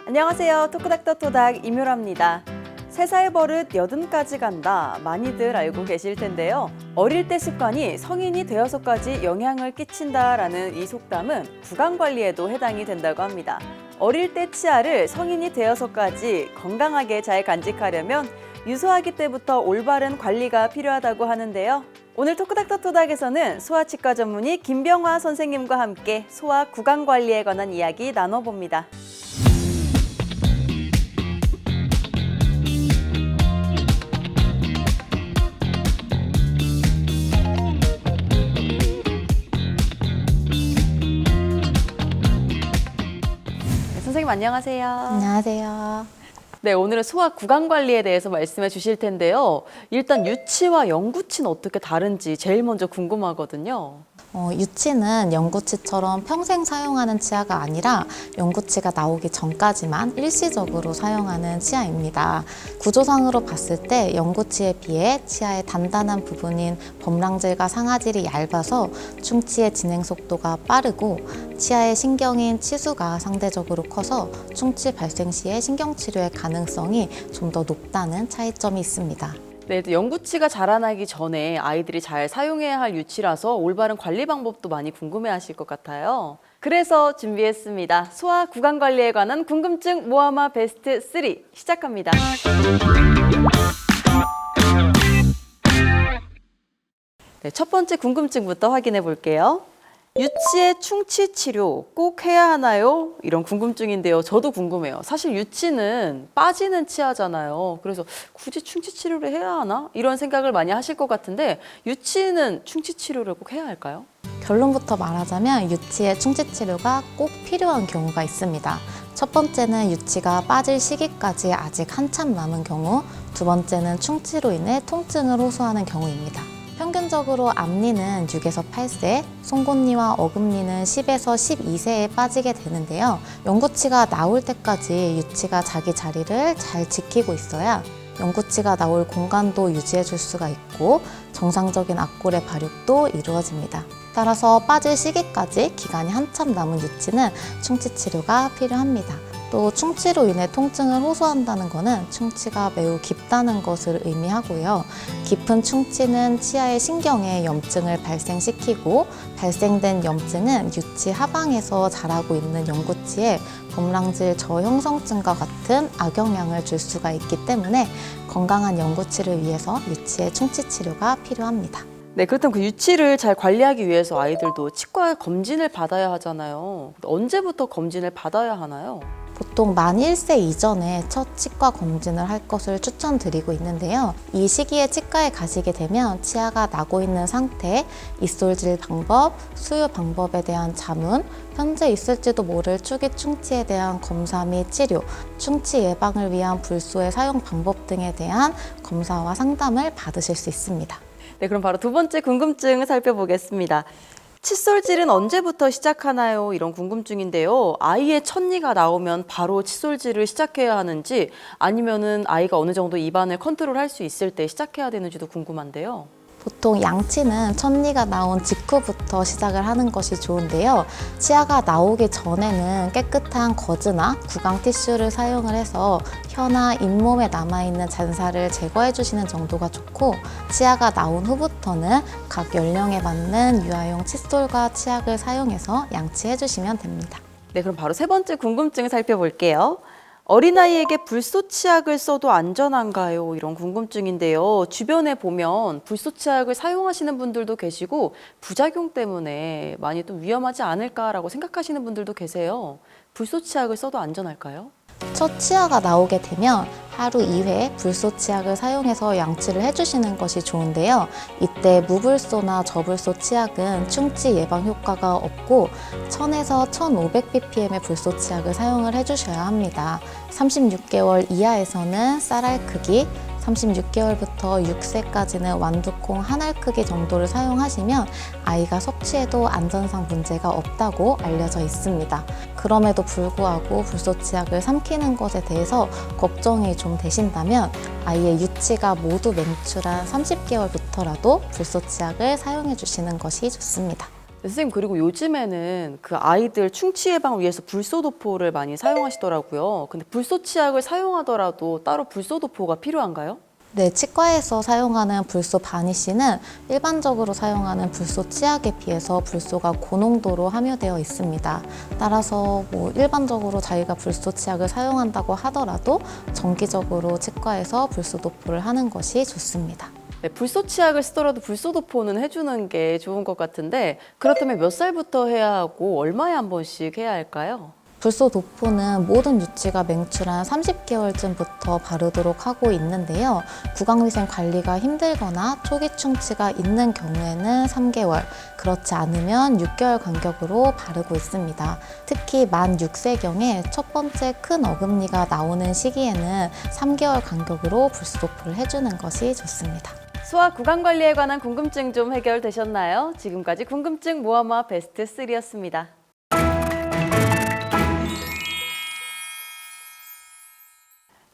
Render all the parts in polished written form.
안녕하세요. 토크닥터 토닥 임유라입니다. 세살 버릇 여든까지 간다. 많이들 알고 계실 텐데요. 어릴 때 습관이 성인이 되어서까지 영향을 끼친다라는 이 속담은 구강 관리에도 해당이 된다고 합니다. 어릴 때 치아를 성인이 되어서까지 건강하게 잘 간직하려면 유소아기 때부터 올바른 관리가 필요하다고 하는데요. 오늘 토크닥터 토닥에서는 소아치과 전문의 김병화 선생님과 함께 소아 구강 관리에 관한 이야기 나눠봅니다. 선생님 안녕하세요. 안녕하세요. 네, 오늘은 소아 구강 관리에 대해서 말씀해 주실 텐데요. 일단 유치와 영구치는 어떻게 다른지 제일 먼저 궁금하거든요. 유치는 영구치처럼 평생 사용하는 치아가 아니라 영구치가 나오기 전까지만 일시적으로 사용하는 치아입니다. 구조상으로 봤을 때 영구치에 비해 치아의 단단한 부분인 범랑질과 상아질이 얇아서 충치의 진행 속도가 빠르고 치아의 신경인 치수가 상대적으로 커서 충치 발생 시에 신경치료의 가능성이 좀 더 높다는 차이점이 있습니다. 네, 영구치가 자라나기 전에 아이들이 잘 사용해야 할 유치라서 올바른 관리 방법도 많이 궁금해하실 것 같아요. 그래서 준비했습니다. 소아 구강 관리에 관한 궁금증 모아마 베스트 3 시작합니다. 네, 첫 번째 궁금증부터 확인해 볼게요. 유치의 충치 치료 꼭 해야 하나요? 이런 궁금증인데요. 저도 궁금해요. 사실 유치는 빠지는 치아잖아요. 그래서 굳이 충치 치료를 해야 하나? 이런 생각을 많이 하실 것 같은데 유치는 충치 치료를 꼭 해야 할까요? 결론부터 말하자면 유치의 충치 치료가 꼭 필요한 경우가 있습니다. 첫 번째는 유치가 빠질 시기까지 아직 한참 남은 경우, 두 번째는 충치로 인해 통증을 호소하는 경우입니다. 평균적으로 앞니는 6에서 8세, 송곳니와 어금니는 10에서 12세에 빠지게 되는데요. 영구치가 나올 때까지 유치가 자기 자리를 잘 지키고 있어야 영구치가 나올 공간도 유지해 줄 수가 있고 정상적인 앞골의 발육도 이루어집니다. 따라서 빠질 시기까지 기간이 한참 남은 유치는 충치 치료가 필요합니다. 또 충치로 인해 통증을 호소한다는 것은 충치가 매우 깊다는 것을 의미하고요. 깊은 충치는 치아의 신경에 염증을 발생시키고 발생된 염증은 유치 하방에서 자라고 있는 영구치에 범랑질 저형성증과 같은 악영향을 줄 수가 있기 때문에 건강한 영구치를 위해서 유치의 충치 치료가 필요합니다. 네, 그렇다면 그 유치를 잘 관리하기 위해서 아이들도 치과 검진을 받아야 하잖아요. 언제부터 검진을 받아야 하나요? 보통 만 1세 이전에 첫 치과 검진을 할 것을 추천드리고 있는데요. 이 시기에 치과에 가시게 되면 치아가 나고 있는 상태, 입솔질 방법, 수유 방법에 대한 자문, 현재 있을지도 모를 추기 충치에 대한 검사 및 치료, 충치 예방을 위한 불소의 사용 방법 등에 대한 검사와 상담을 받으실 수 있습니다. 네, 그럼 바로 두 번째 궁금증 살펴보겠습니다. 칫솔질은 언제부터 시작하나요? 이런 궁금증인데요. 아이의 첫니가 나오면 바로 칫솔질을 시작해야 하는지 아니면은 아이가 어느 정도 입안을 컨트롤할 수 있을 때 시작해야 되는지도 궁금한데요. 보통 양치는 첫니가 나온 직후부터 시작을 하는 것이 좋은데요. 치아가 나오기 전에는 깨끗한 거즈나 구강 티슈를 사용을 해서 혀나 잇몸에 남아있는 잔살을 제거해 주시는 정도가 좋고, 치아가 나온 후부터는 각 연령에 맞는 유아용 칫솔과 치약을 사용해서 양치해 주시면 됩니다. 네, 그럼 바로 세 번째 궁금증을 살펴볼게요. 어린아이에게 불소 치약을 써도 안전한가요? 이런 궁금증인데요. 주변에 보면 불소 치약을 사용하시는 분들도 계시고 부작용 때문에 많이 또 위험하지 않을까라고 생각하시는 분들도 계세요. 불소 치약을 써도 안전할까요? 첫 치아가 나오게 되면 하루 2회 불소 치약을 사용해서 양치를 해주시는 것이 좋은데요. 이때 무불소나 저불소 치약은 충치 예방 효과가 없고 1000에서 1500ppm의 불소 치약을 사용을 해주셔야 합니다. 36개월 이하에서는 쌀알 크기, 36개월부터 6세까지는 완두콩 한 알 크기 정도를 사용하시면 아이가 섭취해도 안전상 문제가 없다고 알려져 있습니다. 그럼에도 불구하고 불소 치약을 삼키는 것에 대해서 걱정이 좀 되신다면 아이의 유치가 모두 맹출한 30개월부터라도 불소 치약을 사용해 주시는 것이 좋습니다. 선생님, 그리고 요즘에는 그 아이들 충치 예방을 위해서 불소도포를 많이 사용하시더라고요. 근데 불소 치약을 사용하더라도 따로 불소도포가 필요한가요? 네, 치과에서 사용하는 불소 바니쉬는 일반적으로 사용하는 불소 치약에 비해서 불소가 고농도로 함유되어 있습니다. 따라서 일반적으로 자기가 불소 치약을 사용한다고 하더라도 정기적으로 치과에서 불소 도포를 하는 것이 좋습니다. 네, 불소 치약을 쓰더라도 불소도포는 해주는 게 좋은 것 같은데, 그렇다면 몇 살부터 해야 하고 얼마에 한 번씩 해야 할까요? 불소 도포는 모든 유치가 맹출한 30개월쯤부터 바르도록 하고 있는데요. 구강위생 관리가 힘들거나 초기 충치가 있는 경우에는 3개월, 그렇지 않으면 6개월 간격으로 바르고 있습니다. 특히 만 6세경에 첫 번째 큰 어금니가 나오는 시기에는 3개월 간격으로 불소 도포를 해주는 것이 좋습니다. 소아 구강 관리에 관한 궁금증 좀 해결되셨나요? 지금까지 궁금증 모아모아 베스트 3였습니다.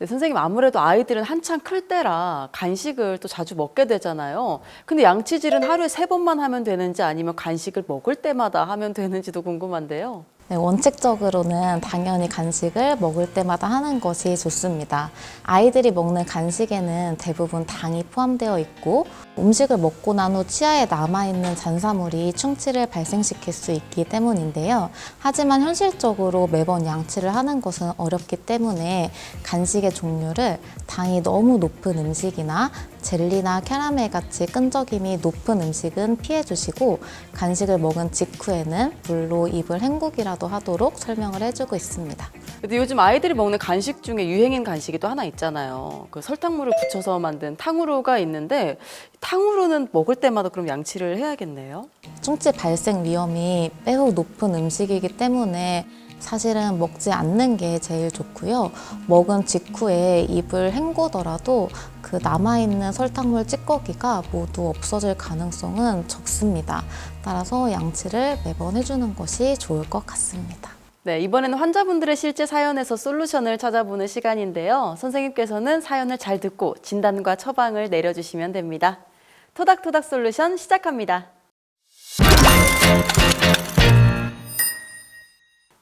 네, 선생님, 아무래도 아이들은 한창 클 때라 간식을 또 자주 먹게 되잖아요. 근데 양치질은 하루에 3번만 하면 되는지 아니면 간식을 먹을 때마다 하면 되는지도 궁금한데요. 네, 원칙적으로는 당연히 간식을 먹을 때마다 하는 것이 좋습니다. 아이들이 먹는 간식에는 대부분 당이 포함되어 있고 음식을 먹고 난 후 치아에 남아있는 잔사물이 충치를 발생시킬 수 있기 때문인데요. 하지만 현실적으로 매번 양치를 하는 것은 어렵기 때문에 간식의 종류를 당이 너무 높은 음식이나 젤리나 캐러멜 같이 끈적임이 높은 음식은 피해 주시고 간식을 먹은 직후에는 물로 입을 헹구기라도 하도록 설명을 해주고 있습니다. 근데 요즘 아이들이 먹는 간식 중에 유행인 간식이 또 하나 있잖아요. 그 설탕물을 붙여서 만든 탕후루가 있는데 탕후루는 먹을 때마다 그럼 양치를 해야겠네요. 충치 발생 위험이 매우 높은 음식이기 때문에 사실은 먹지 않는 게 제일 좋고요. 먹은 직후에 입을 헹구더라도 그 남아있는 설탕물 찌꺼기가 모두 없어질 가능성은 적습니다. 따라서 양치를 매번 해주는 것이 좋을 것 같습니다. 네, 이번에는 환자분들의 실제 사연에서 솔루션을 찾아보는 시간인데요. 선생님께서는 사연을 잘 듣고 진단과 처방을 내려주시면 됩니다. 토닥토닥 솔루션 시작합니다.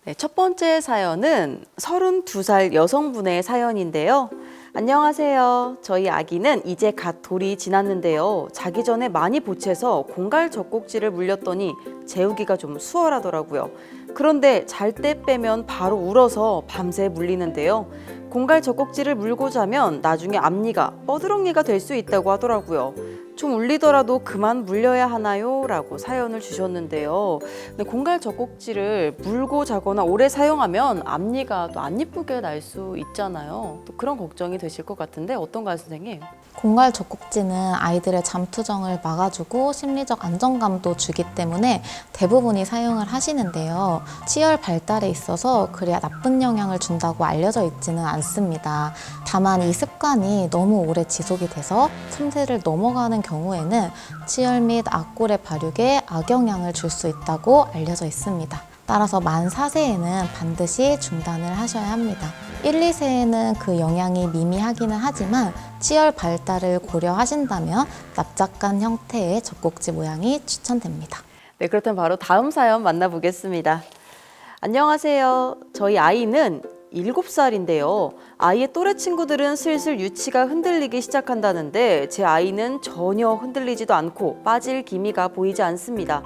네, 첫 번째 사연은 32살 여성분의 사연인데요. 안녕하세요. 저희 아기는 이제 갓 돌이 지났는데요. 자기 전에 많이 보채서 공갈 젖꼭지를 물렸더니 재우기가 좀 수월하더라고요. 그런데 잘 때 빼면 바로 울어서 밤새 물리는데요. 공갈 젖꼭지를 물고 자면 나중에 앞니가 뻐드렁니가 될 수 있다고 하더라고요. 좀 울리더라도 그만 물려야 하나요? 라고 사연을 주셨는데요. 근데 공갈 젖꼭지를 물고 자거나 오래 사용하면 앞니가 또 안 예쁘게 날 수 있잖아요. 또 그런 걱정이 되실 것 같은데 어떤가요, 선생님? 공갈 젖꼭지는 아이들의 잠투정을 막아주고 심리적 안정감도 주기 때문에 대부분이 사용을 하시는데요. 치열 발달에 있어서 그리 나쁜 영향을 준다고 알려져 있지는 않습니다. 다만 이 습관이 너무 오래 지속이 돼서 3세를 넘어가는 경우에는 치열 및 악골의 발육에 악영향을 줄 수 있다고 알려져 있습니다. 따라서 만 4세에는 반드시 중단을 하셔야 합니다. 1, 2세에는 그 영향이 미미하기는 하지만 치열 발달을 고려하신다면 납작한 형태의 젖꼭지 모양이 추천됩니다. 네, 그렇다면 바로 다음 사연 만나보겠습니다. 안녕하세요. 저희 아이는 7살인데요. 아이의 또래 친구들은 슬슬 유치가 흔들리기 시작한다는데 제 아이는 전혀 흔들리지도 않고 빠질 기미가 보이지 않습니다.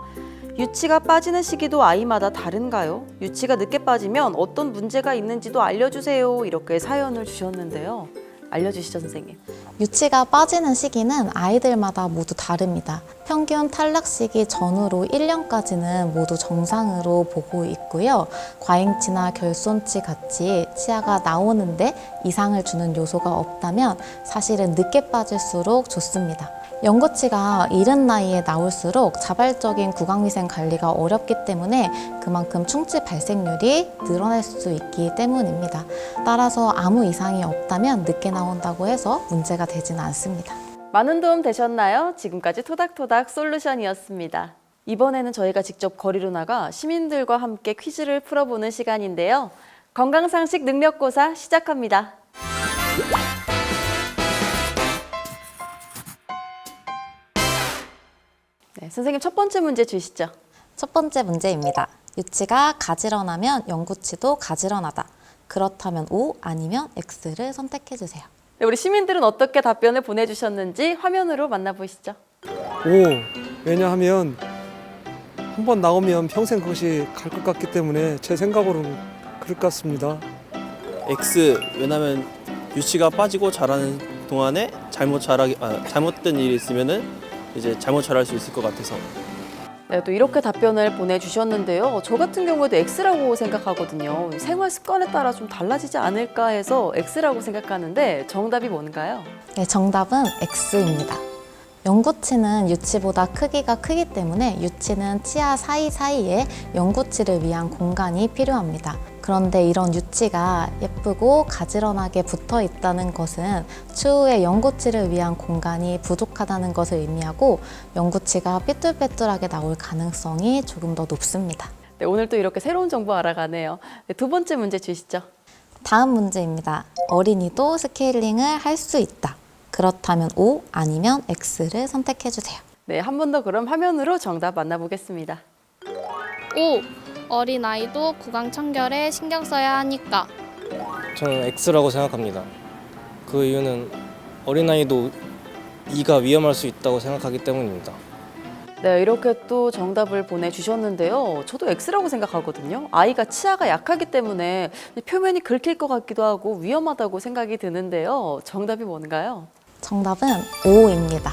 유치가 빠지는 시기도 아이마다 다른가요? 유치가 늦게 빠지면 어떤 문제가 있는지도 알려주세요. 이렇게 사연을 주셨는데요. 알려주시죠, 선생님. 유치가 빠지는 시기는 아이들마다 모두 다릅니다. 평균 탈락 시기 전후로 1년까지는 모두 정상으로 보고 있고요. 과잉치나 결손치 같이 치아가 나오는데 이상을 주는 요소가 없다면 사실은 늦게 빠질수록 좋습니다. 연구치가 이른 나이에 나올수록 자발적인 구강위생 관리가 어렵기 때문에 그만큼 충치 발생률이 늘어날 수 있기 때문입니다. 따라서 아무 이상이 없다면 늦게 나온다고 해서 문제가 되지는 않습니다. 많은 도움 되셨나요? 지금까지 토닥토닥 솔루션이었습니다. 이번에는 저희가 직접 거리로 나가 시민들과 함께 퀴즈를 풀어보는 시간인데요. 건강상식 능력고사 시작합니다. 네, 선생님 첫 번째 문제 주시죠. 첫 번째 문제입니다. 유치가 가지런하면 영구치도 가지런하다. 그렇다면 O 아니면 X를 선택해 주세요. 네, 우리 시민들은 어떻게 답변을 보내주셨는지 화면으로 만나보시죠. 오, 왜냐하면 한 번 나오면 평생 그것이 갈 것 같기 때문에 제 생각으로는 그럴 것 같습니다. X, 왜냐면 유치가 빠지고 자라는 동안에 잘못된 일이 있으면은 이제 잘못 자랄 수 있을 것 같아서. 네, 또 이렇게 답변을 보내주셨는데요. 저 같은 경우에도 X라고 생각하거든요. 생활 습관에 따라 좀 달라지지 않을까 해서 X라고 생각하는데 정답이 뭔가요? 네, 정답은 X입니다. 영구치는 유치보다 크기가 크기 때문에 유치는 치아 사이사이에 영구치를 위한 공간이 필요합니다. 그런데 이런 유치가 예쁘고 가지런하게 붙어 있다는 것은 추후에 영구치를 위한 공간이 부족하다는 것을 의미하고 영구치가 삐뚤빼뚤하게 나올 가능성이 조금 더 높습니다. 네, 오늘 또 이렇게 새로운 정보 알아가네요. 네, 두 번째 문제 주시죠. 다음 문제입니다. 어린이도 스케일링을 할 수 있다. 그렇다면 O 아니면 X를 선택해 주세요. 네, 한 번 더 그럼 화면으로 정답 만나보겠습니다. O. 어린아이도 구강 청결에 신경 써야 하니까. 저는 X라고 생각합니다. 그 이유는 어린아이도 이가 위험할 수 있다고 생각하기 때문입니다. 네, 이렇게 또 정답을 보내주셨는데요. 저도 X라고 생각하거든요. 아이가 치아가 약하기 때문에 표면이 긁힐 것 같기도 하고 위험하다고 생각이 드는데요. 정답이 뭔가요? 정답은 O입니다.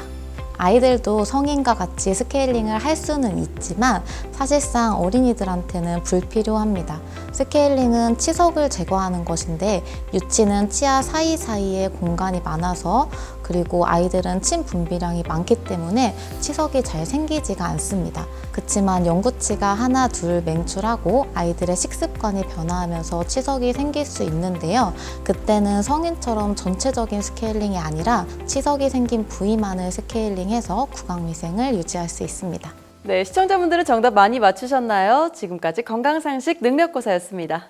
아이들도 성인과 같이 스케일링을 할 수는 있지만 사실상 어린이들한테는 불필요합니다. 스케일링은 치석을 제거하는 것인데 유치는 치아 사이사이에 공간이 많아서 그리고 아이들은 침 분비량이 많기 때문에 치석이 잘 생기지가 않습니다. 그렇지만 영구치가 하나 둘 맹출하고 아이들의 식습관이 변화하면서 치석이 생길 수 있는데요. 그때는 성인처럼 전체적인 스케일링이 아니라 치석이 생긴 부위만을 스케일링해서 구강위생을 유지할 수 있습니다. 네, 시청자분들은 정답 많이 맞추셨나요? 지금까지 건강상식 능력고사였습니다.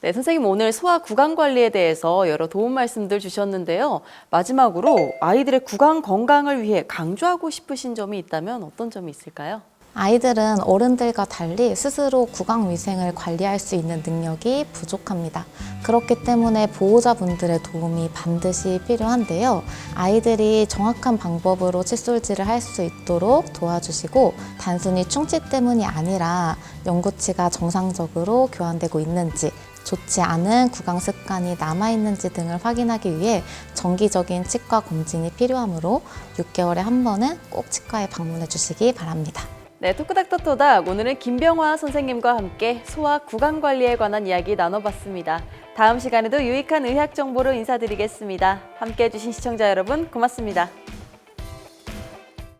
네, 선생님 오늘 소아 구강 관리에 대해서 여러 도움 말씀들 주셨는데요. 마지막으로 아이들의 구강 건강을 위해 강조하고 싶으신 점이 있다면 어떤 점이 있을까요? 아이들은 어른들과 달리 스스로 구강 위생을 관리할 수 있는 능력이 부족합니다. 그렇기 때문에 보호자분들의 도움이 반드시 필요한데요. 아이들이 정확한 방법으로 칫솔질을 할 수 있도록 도와주시고 단순히 충치 때문이 아니라 영구치가 정상적으로 교환되고 있는지 좋지 않은 구강 습관이 남아있는지 등을 확인하기 위해 정기적인 치과 검진이 필요하므로 6개월에 한 번은 꼭 치과에 방문해 주시기 바랍니다. 네, 토크닥터토닥 오늘은 김병화 선생님과 함께 소아 구강 관리에 관한 이야기 나눠봤습니다. 다음 시간에도 유익한 의학 정보로 인사드리겠습니다. 함께해 주신 시청자 여러분 고맙습니다.